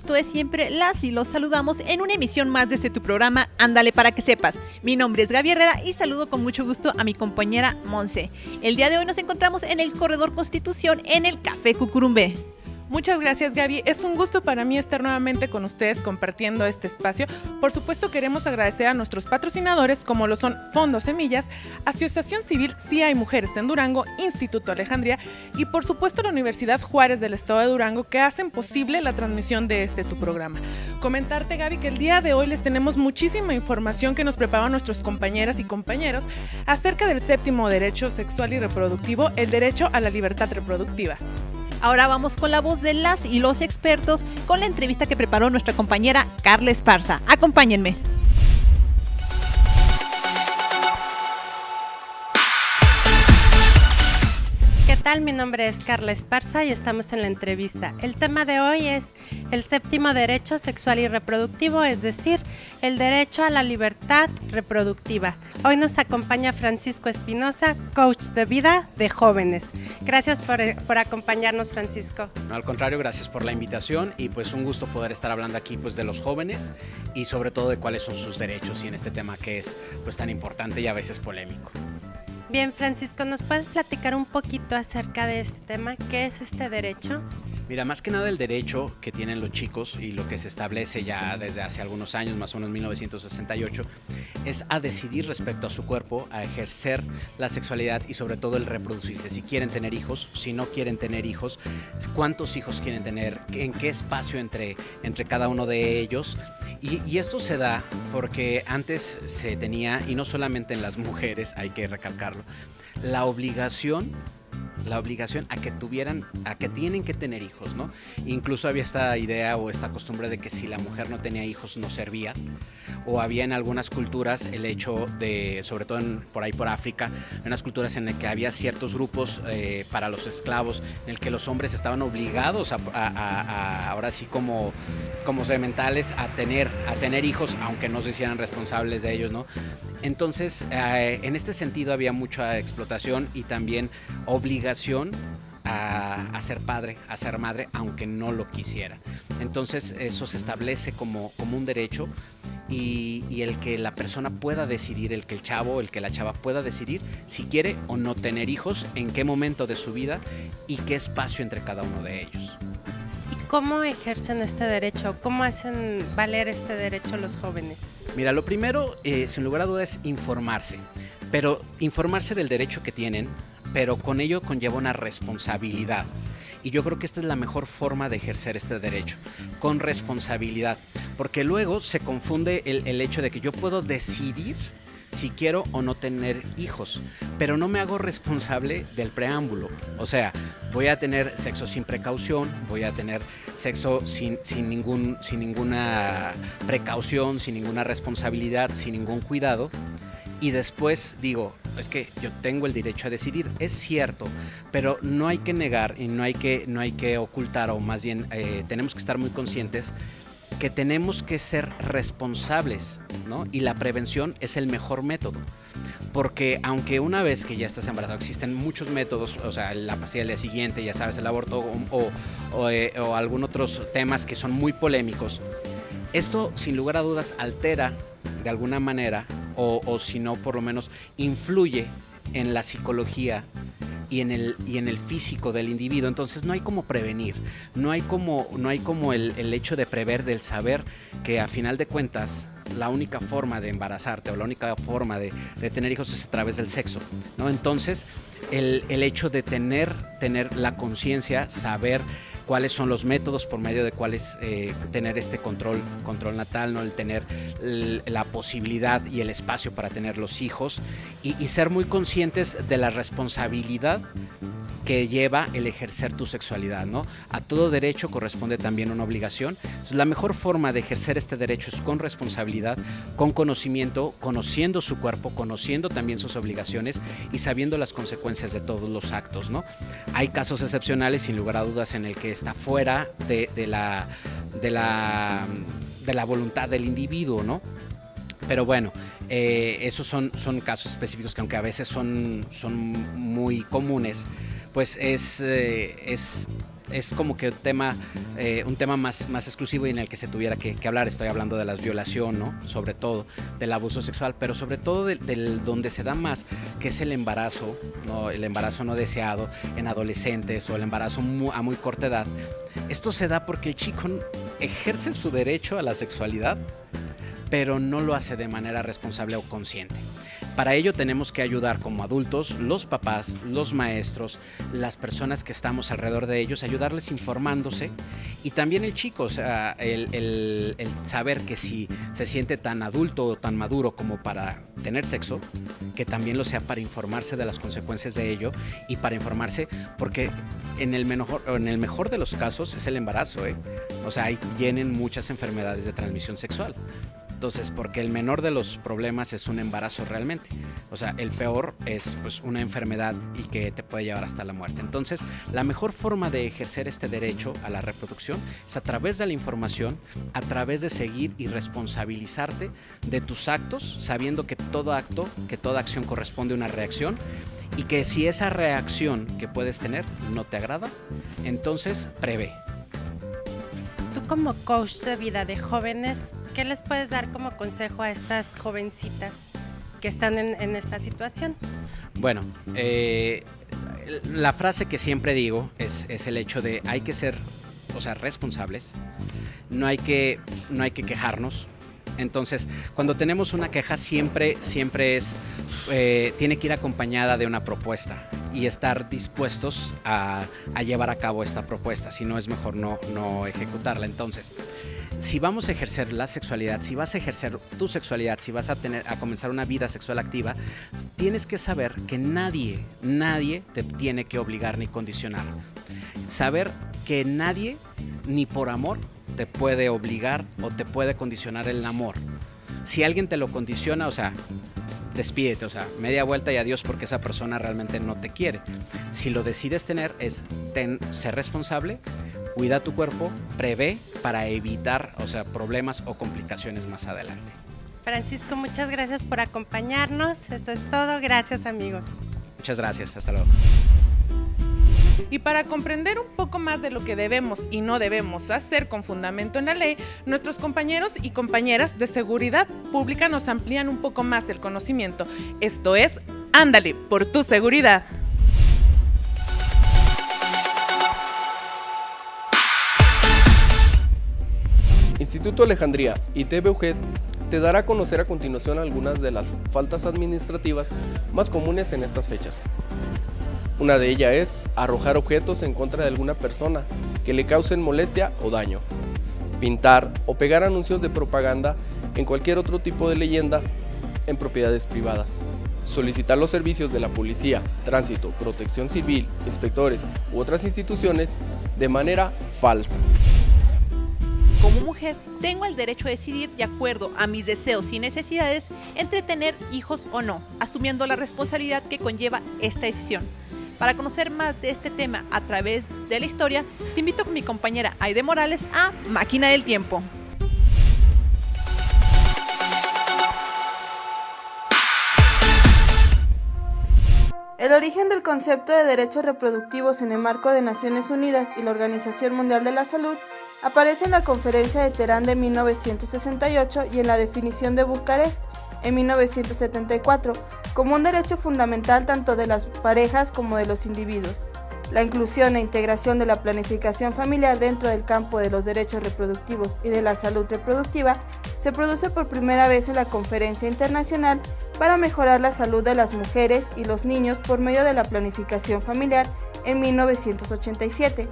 gusto de siempre, las y los saludamos en una emisión más de tu programa Ándale para que sepas. Mi nombre es Gaby Herrera y saludo con mucho gusto a mi compañera Monse. El día de hoy nos encontramos en el Corredor Constitución en el Café Cucurumbé. Muchas gracias, Gaby. Es un gusto para mí estar nuevamente con ustedes compartiendo este espacio. Por supuesto, queremos agradecer a nuestros patrocinadores, como lo son Fondo Semillas, Asociación Civil Sí Hay Mujeres en Durango, Instituto Alejandría y, por supuesto, la Universidad Juárez del Estado de Durango, que hacen posible la transmisión de tu programa. Comentarte, Gaby, que el día de hoy les tenemos muchísima información que nos prepararon nuestros compañeras y compañeros acerca del séptimo derecho sexual y reproductivo, el derecho a la libertad reproductiva. Ahora vamos con la voz de las y los expertos con la entrevista que preparó nuestra compañera Carla Esparza. Acompáñenme. ¿Qué tal? Mi nombre es Carla Esparza y estamos en la entrevista. El tema de hoy es el séptimo derecho sexual y reproductivo, es decir, el derecho a la libertad reproductiva. Hoy nos acompaña Francisco Espinosa, coach de vida de jóvenes. Gracias por acompañarnos, Francisco. No, al contrario, gracias por la invitación y pues un gusto poder estar hablando aquí pues de los jóvenes y sobre todo de cuáles son sus derechos y en este tema que es pues tan importante y a veces polémico. Bien, Francisco, ¿nos puedes platicar un poquito acerca de este tema? ¿Qué es este derecho? Mira, más que nada el derecho que tienen los chicos y lo que se establece ya desde hace algunos años, más o menos 1968, es a decidir respecto a su cuerpo, a ejercer la sexualidad y sobre todo el reproducirse. Si quieren tener hijos, si no quieren tener hijos, cuántos hijos quieren tener, en qué espacio entre cada uno de ellos. Y esto se da porque antes se tenía, y no solamente en las mujeres, hay que recalcarlo, la obligación a que tienen que tener hijos, ¿no? Incluso había esta idea o esta costumbre de que si la mujer no tenía hijos no servía, o había en algunas culturas el hecho de, sobre todo por ahí por África, en unas culturas en las que había ciertos grupos para los esclavos, en el que los hombres estaban obligados ahora sí como sementales a tener hijos, aunque no se hicieran responsables de ellos, ¿no? Entonces, en este sentido había mucha explotación y también obligación a ser padre, a ser madre, aunque no lo quisieran. Entonces, eso se establece como un derecho y el que la persona pueda decidir, el que el chavo, el que la chava pueda decidir si quiere o no tener hijos, en qué momento de su vida y qué espacio entre cada uno de ellos. ¿Cómo ejercen este derecho? ¿Cómo hacen valer este derecho los jóvenes? Mira, lo primero, sin lugar a dudas, es informarse, pero informarse del derecho que tienen, pero con ello conlleva una responsabilidad. Y yo creo que esta es la mejor forma de ejercer este derecho, con responsabilidad, porque luego se confunde el hecho de que yo puedo decidir si quiero o no tener hijos, pero no me hago responsable del preámbulo. O sea, voy a tener sexo sin precaución, voy a tener sexo sin ninguna precaución, sin ninguna responsabilidad, sin ningún cuidado. Y después digo, es que yo tengo el derecho a decidir. Es cierto, pero no hay que negar y no hay que ocultar, o más bien tenemos que estar muy conscientes que tenemos que ser responsables, ¿no? Y la prevención es el mejor método. Porque aunque una vez que ya estás embarazado existen muchos métodos, o sea, la pastilla del día siguiente, ya sabes, el aborto o algún otros temas que son muy polémicos, esto sin lugar a dudas altera de alguna manera o si no por lo menos influye en la psicología y en el físico del individuo. Entonces no hay como prevenir, no hay como el hecho de prever, del saber que a final de cuentas la única forma de embarazarte o la única forma de tener hijos es a través del sexo, ¿no? Entonces el hecho de tener la conciencia, saber cuáles son los métodos por medio de cuáles tener este control natal, ¿no? El tener la posibilidad y el espacio para tener los hijos y ser muy conscientes de la responsabilidad que lleva el ejercer tu sexualidad, ¿no? A todo derecho corresponde también una obligación. Entonces, la mejor forma de ejercer este derecho es con responsabilidad, con conocimiento, conociendo su cuerpo, conociendo también sus obligaciones y sabiendo las consecuencias de todos los actos, ¿no? Hay casos excepcionales, sin lugar a dudas, en el que está fuera de la voluntad del individuo, ¿no? Pero bueno, esos son casos específicos que aunque a veces son muy comunes, pues es es como que un tema más exclusivo y en el que se tuviera que hablar. Estoy hablando de la violación, ¿no? Sobre todo del abuso sexual, pero sobre todo del donde se da más, que es el embarazo, ¿no? El embarazo no deseado en adolescentes o el embarazo a muy corta edad. Esto se da porque el chico ejerce su derecho a la sexualidad, pero no lo hace de manera responsable o consciente. Para ello tenemos que ayudar como adultos, los papás, los maestros, las personas que estamos alrededor de ellos, ayudarles informándose, y también el chico, o sea, el saber que si se siente tan adulto o tan maduro como para tener sexo, que también lo sea para informarse de las consecuencias de ello y para informarse, porque en el mejor de los casos es el embarazo, o sea, ahí vienen muchas enfermedades de transmisión sexual. Entonces, porque el menor de los problemas es un embarazo realmente. O sea, el peor es pues una enfermedad y que te puede llevar hasta la muerte. Entonces, la mejor forma de ejercer este derecho a la reproducción es a través de la información, a través de seguir y responsabilizarte de tus actos, sabiendo que todo acto, que toda acción corresponde a una reacción, y que si esa reacción que puedes tener no te agrada, entonces prevé. Tú como coach de vida de jóvenes, ¿qué les puedes dar como consejo a estas jovencitas que están en esta situación? Bueno, la frase que siempre digo es el hecho de hay que ser, o sea, responsables, no hay que quejarnos. Entonces, cuando tenemos una queja siempre es, tiene que ir acompañada de una propuesta y estar dispuestos a llevar a cabo esta propuesta, si no es mejor no ejecutarla. Entonces, si vamos a ejercer la sexualidad, si vas a ejercer tu sexualidad, si vas a comenzar una vida sexual activa, tienes que saber que nadie te tiene que obligar ni condicionar. Saber que nadie, ni por amor, te puede obligar o te puede condicionar el amor. Si alguien te lo condiciona, o sea, despídete, o sea, media vuelta y adiós, porque esa persona realmente no te quiere. Si lo decides tener, ser responsable, cuida tu cuerpo, prevé para evitar, o sea, problemas o complicaciones más adelante. Francisco, muchas gracias por acompañarnos. Esto es todo. Gracias, amigos. Muchas gracias. Hasta luego. Y para comprender un poco más de lo que debemos y no debemos hacer con fundamento en la ley, nuestros compañeros y compañeras de seguridad pública nos amplían un poco más el conocimiento. Esto es Ándale por tu seguridad. Instituto Alejandría y TV UGED te dará a conocer a continuación algunas de las faltas administrativas más comunes en estas fechas. Una de ellas es arrojar objetos en contra de alguna persona que le causen molestia o daño, pintar o pegar anuncios de propaganda en cualquier otro tipo de leyenda en propiedades privadas, solicitar los servicios de la policía, tránsito, protección civil, inspectores u otras instituciones de manera falsa. Como mujer, tengo el derecho a decidir de acuerdo a mis deseos y necesidades entre tener hijos o no, asumiendo la responsabilidad que conlleva esta decisión. Para conocer más de este tema a través de la historia, te invito con mi compañera Aide Morales a Máquina del Tiempo. El origen del concepto de derechos reproductivos en el marco de Naciones Unidas y la Organización Mundial de la Salud aparece en la Conferencia de Teherán de 1968 y en la definición de Bucarest en 1974 como un derecho fundamental tanto de las parejas como de los individuos. La inclusión e integración de la planificación familiar dentro del campo de los derechos reproductivos y de la salud reproductiva se produce por primera vez en la Conferencia Internacional para mejorar la salud de las mujeres y los niños por medio de la planificación familiar en 1987.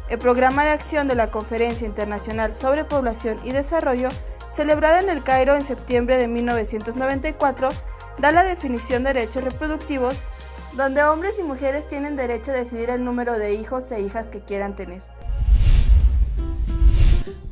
El programa de acción de la Conferencia Internacional sobre Población y Desarrollo, celebrada en El Cairo en septiembre de 1994, da la definición de derechos reproductivos, donde hombres y mujeres tienen derecho a decidir el número de hijos e hijas que quieran tener.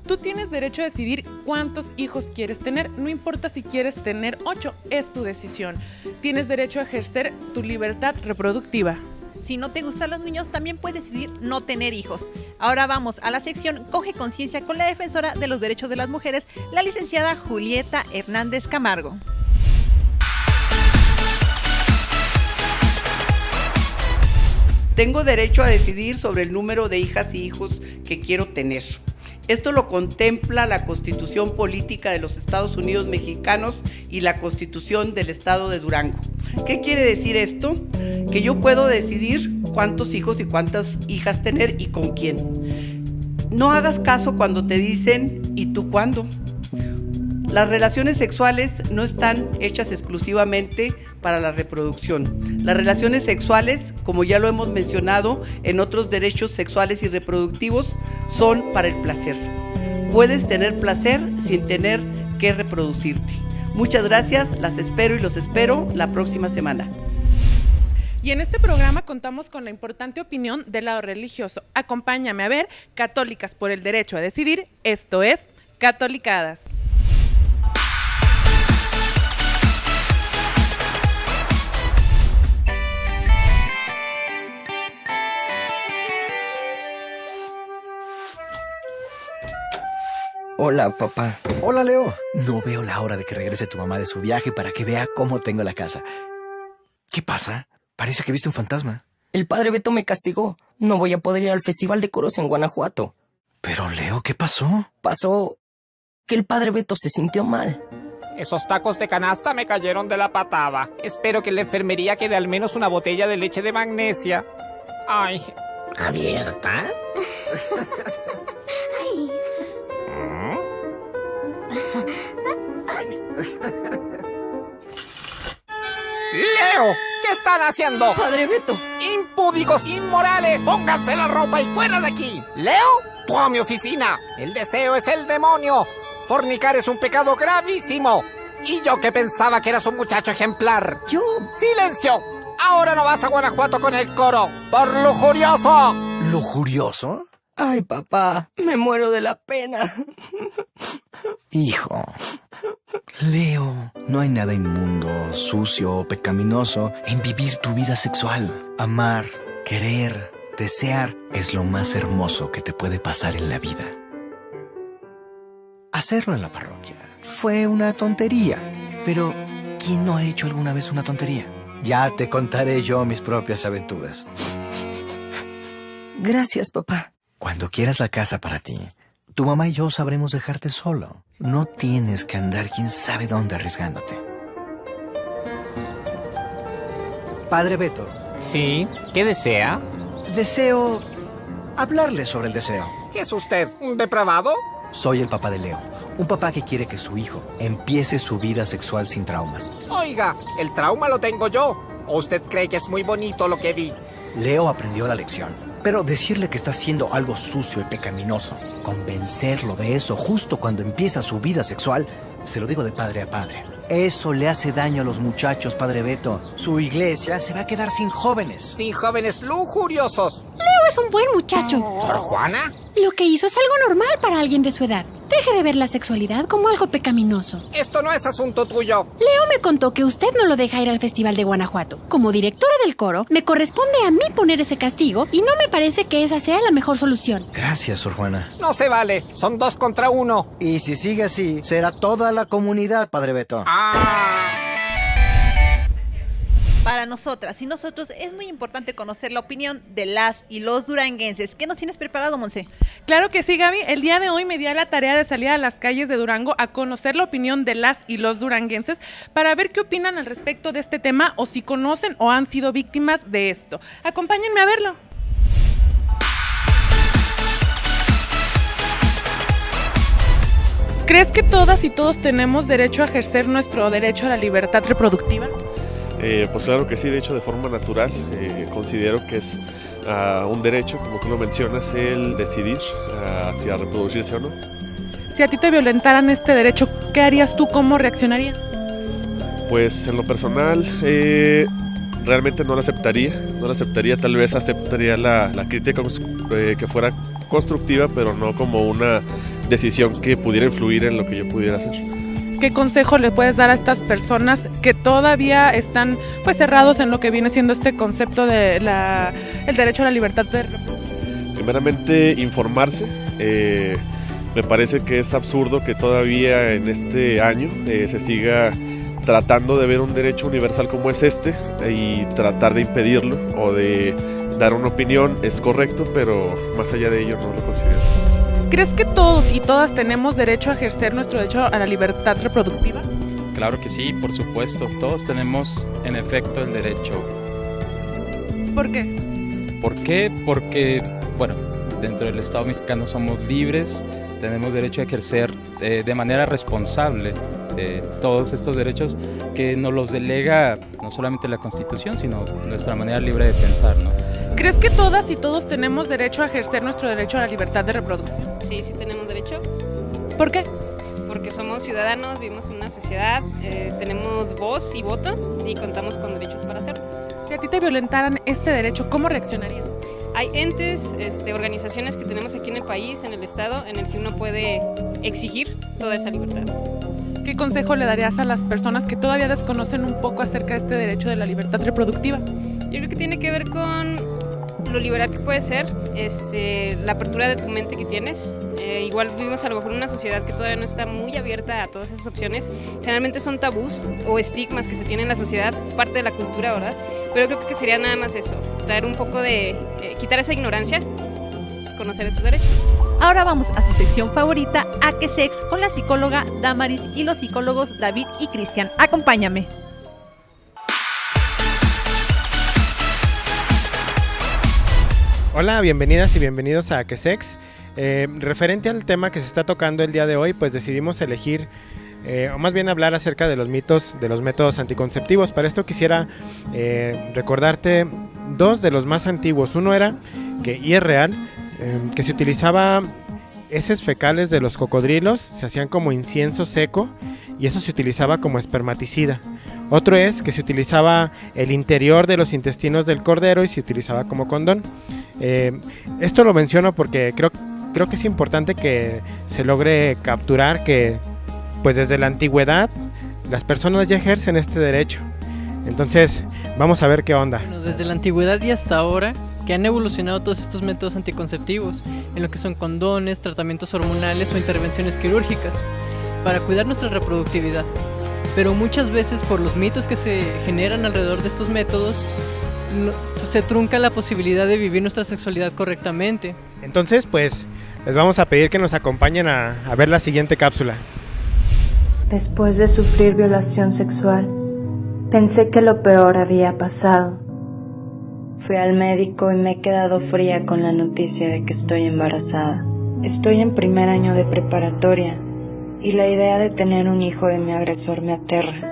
Tú tienes derecho a decidir cuántos hijos quieres tener, no importa si quieres tener 8, es tu decisión. Tienes derecho a ejercer tu libertad reproductiva. Si no te gustan los niños, también puedes decidir no tener hijos. Ahora vamos a la sección Coge Conciencia con la defensora de los derechos de las mujeres, la licenciada Julieta Hernández Camargo. Tengo derecho a decidir sobre el número de hijas y hijos que quiero tener. Esto lo contempla la Constitución Política de los Estados Unidos Mexicanos y la Constitución del Estado de Durango. ¿Qué quiere decir esto? Que yo puedo decidir cuántos hijos y cuántas hijas tener y con quién. No hagas caso cuando te dicen ¿y tú cuándo? Las relaciones sexuales no están hechas exclusivamente para la reproducción. Las relaciones sexuales, como ya lo hemos mencionado en otros derechos sexuales y reproductivos, son para el placer. Puedes tener placer sin tener que reproducirte. Muchas gracias, las espero y los espero la próxima semana. Y en este programa contamos con la importante opinión del lado religioso. Acompáñame a ver Católicas por el Derecho a Decidir, esto es Catolicadas. Hola, papá. Hola, Leo. No veo la hora de que regrese tu mamá de su viaje para que vea cómo tengo la casa. ¿Qué pasa? Parece que viste un fantasma. El padre Beto me castigó. No voy a poder ir al Festival de Coros en Guanajuato. Pero, Leo, ¿qué pasó? Pasó que el padre Beto se sintió mal. Esos tacos de canasta me cayeron de la patada. Espero que en la enfermería quede al menos una botella de leche de magnesia. Ay. ¿Abierta? ¡Leo! ¿Qué están haciendo? ¡Padre Beto! ¡Impúdicos, inmorales! ¡Pónganse la ropa y fuera de aquí! ¡Leo! ¡Tú a mi oficina! ¡El deseo es el demonio! ¡Fornicar es un pecado gravísimo! Y yo que pensaba que eras un muchacho ejemplar. Yo... ¡Silencio! Ahora no vas a Guanajuato con el coro. ¡Por lujurioso! ¿Lujurioso? Ay, papá, me muero de la pena. Hijo, Leo, no hay nada inmundo, sucio o pecaminoso en vivir tu vida sexual. Amar, querer, desear es lo más hermoso que te puede pasar en la vida. Hacerlo en la parroquia fue una tontería, pero ¿quién no ha hecho alguna vez una tontería? Ya te contaré yo mis propias aventuras. Gracias, papá. Cuando quieras la casa para ti, tu mamá y yo sabremos dejarte solo. No tienes que andar quién sabe dónde arriesgándote. Padre Beto. Sí, ¿qué desea? Deseo hablarle sobre el deseo. ¿Qué es usted, un depravado? Soy el papá de Leo, un papá que quiere que su hijo empiece su vida sexual sin traumas. Oiga, el trauma lo tengo yo. ¿O usted cree que es muy bonito lo que vi? Leo aprendió la lección, pero decirle que está haciendo algo sucio y pecaminoso, convencerlo de eso justo cuando empieza su vida sexual, se lo digo de padre a padre. Eso le hace daño a los muchachos, Padre Beto. Su iglesia se va a quedar sin jóvenes. Sin jóvenes lujuriosos. Leo es un buen muchacho. ¿Sor Juana? Lo que hizo es algo normal para alguien de su edad. Deje de ver la sexualidad como algo pecaminoso. Esto no es asunto tuyo. Leo me contó que usted no lo deja ir al Festival de Guanajuato. Como directora del coro, me corresponde a mí poner ese castigo y no me parece que esa sea la mejor solución. Gracias, Sor Juana. No se vale. Son 2 contra 1. Y si sigue así, será toda la comunidad, Padre Beto. Para nosotras y nosotros es muy importante conocer la opinión de las y los duranguenses. ¿Qué nos tienes preparado, Monse? Claro que sí, Gaby. El día de hoy me di a la tarea de salir a las calles de Durango a conocer la opinión de las y los duranguenses para ver qué opinan al respecto de este tema o si conocen o han sido víctimas de esto. Acompáñenme a verlo. ¿Crees que todas y todos tenemos derecho a ejercer nuestro derecho a la libertad reproductiva? Pues claro que sí, de hecho de forma natural. Considero que es un derecho, como tú lo mencionas, el decidir si a reproducirse o no. Si a ti te violentaran este derecho, ¿qué harías tú? ¿Cómo reaccionarías? Pues en lo personal, realmente no lo aceptaría, tal vez aceptaría la crítica que fuera constructiva, pero no como una decisión que pudiera influir en lo que yo pudiera hacer. ¿Qué consejo le puedes dar a estas personas que todavía están pues cerrados en lo que viene siendo este concepto de el derecho a la libertad de reproducción? Primeramente, informarse. Me parece que es absurdo que todavía en este año se siga tratando de ver un derecho universal como es este y tratar de impedirlo o de dar una opinión es correcto, pero más allá de ello no lo considero. ¿Crees que todos y todas tenemos derecho a ejercer nuestro derecho a la libertad reproductiva? Claro que sí, por supuesto. Todos tenemos, en efecto, el derecho. ¿Por qué? ¿Por qué? Porque, bueno, dentro del Estado mexicano somos libres, tenemos derecho a ejercer de manera responsable todos estos derechos que nos los delega no solamente la Constitución, sino nuestra manera libre de pensar, ¿no? ¿Crees que todas y todos tenemos derecho a ejercer nuestro derecho a la libertad de reproducción? Sí, sí tenemos derecho. ¿Por qué? Porque somos ciudadanos, vivimos en una sociedad, tenemos voz y voto y contamos con derechos para hacerlo. Si a ti te violentaran este derecho, ¿cómo reaccionarías? Hay entes, organizaciones que tenemos aquí en el país, en el estado, en el que uno puede exigir toda esa libertad. ¿Qué consejo le darías a las personas que todavía desconocen un poco acerca de este derecho de la libertad reproductiva? Yo creo que tiene que ver con lo liberal que puede ser, la apertura de tu mente que tienes. Igual vivimos a lo mejor en una sociedad que todavía no está muy abierta a todas esas opciones. Generalmente son tabús o estigmas que se tienen en la sociedad, parte de la cultura, ¿verdad? Pero creo que sería nada más eso, traer un poco de, quitar esa ignorancia, conocer esos derechos. Ahora vamos a su sección favorita, ¿A qué sex?, con la psicóloga Damaris y los psicólogos David y Cristian. Acompáñame. Hola, bienvenidas y bienvenidos a ¿Qué sex? Referente al tema que se está tocando el día de hoy, pues decidimos elegir, o más bien hablar acerca de los mitos de los métodos anticonceptivos. Para esto quisiera recordarte dos de los más antiguos. Uno era, y es real, que se utilizaba heces fecales de los cocodrilos, se hacían como incienso seco y eso se utilizaba como espermaticida. Otro es que se utilizaba el interior de los intestinos del cordero y se utilizaba como condón. Esto lo menciono porque creo que es importante que se logre capturar que pues desde la antigüedad las personas ya ejercen este derecho. Entonces vamos a ver qué onda. Bueno, desde la antigüedad y hasta ahora que han evolucionado todos estos métodos anticonceptivos en lo que son condones, tratamientos hormonales o intervenciones quirúrgicas para cuidar nuestra reproductividad. Pero muchas veces por los mitos que se generan alrededor de estos métodos se trunca la posibilidad de vivir nuestra sexualidad correctamente. Entonces pues les vamos a pedir que nos acompañen a ver la siguiente cápsula. Después de sufrir violación sexual, pensé que lo peor había pasado. Fui al médico y me he quedado fría con la noticia de que estoy embarazada. Estoy en primer año de preparatoria y la idea de tener un hijo de mi agresor me aterra.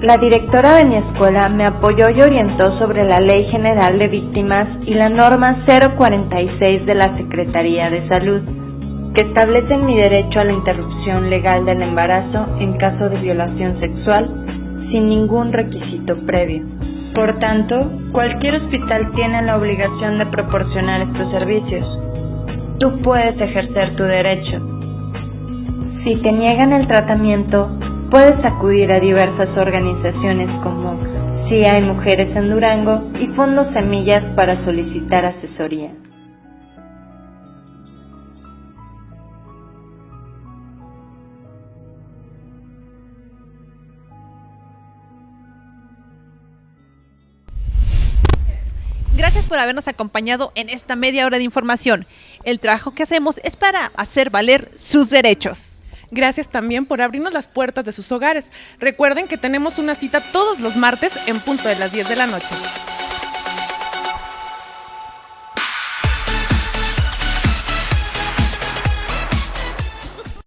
La directora de mi escuela me apoyó y orientó sobre la Ley General de Víctimas y la norma 046 de la Secretaría de Salud, que establecen mi derecho a la interrupción legal del embarazo en caso de violación sexual sin ningún requisito previo. Por tanto, cualquier hospital tiene la obligación de proporcionar estos servicios. Tú puedes ejercer tu derecho. Si te niegan el tratamiento, puedes acudir a diversas organizaciones como Sí Hay Mujeres en Durango y Fondo Semillas para solicitar asesoría. Gracias por habernos acompañado en esta media hora de información. El trabajo que hacemos es para hacer valer sus derechos. Gracias también por abrirnos las puertas de sus hogares. Recuerden que tenemos una cita todos los martes en punto de las 10 de la noche.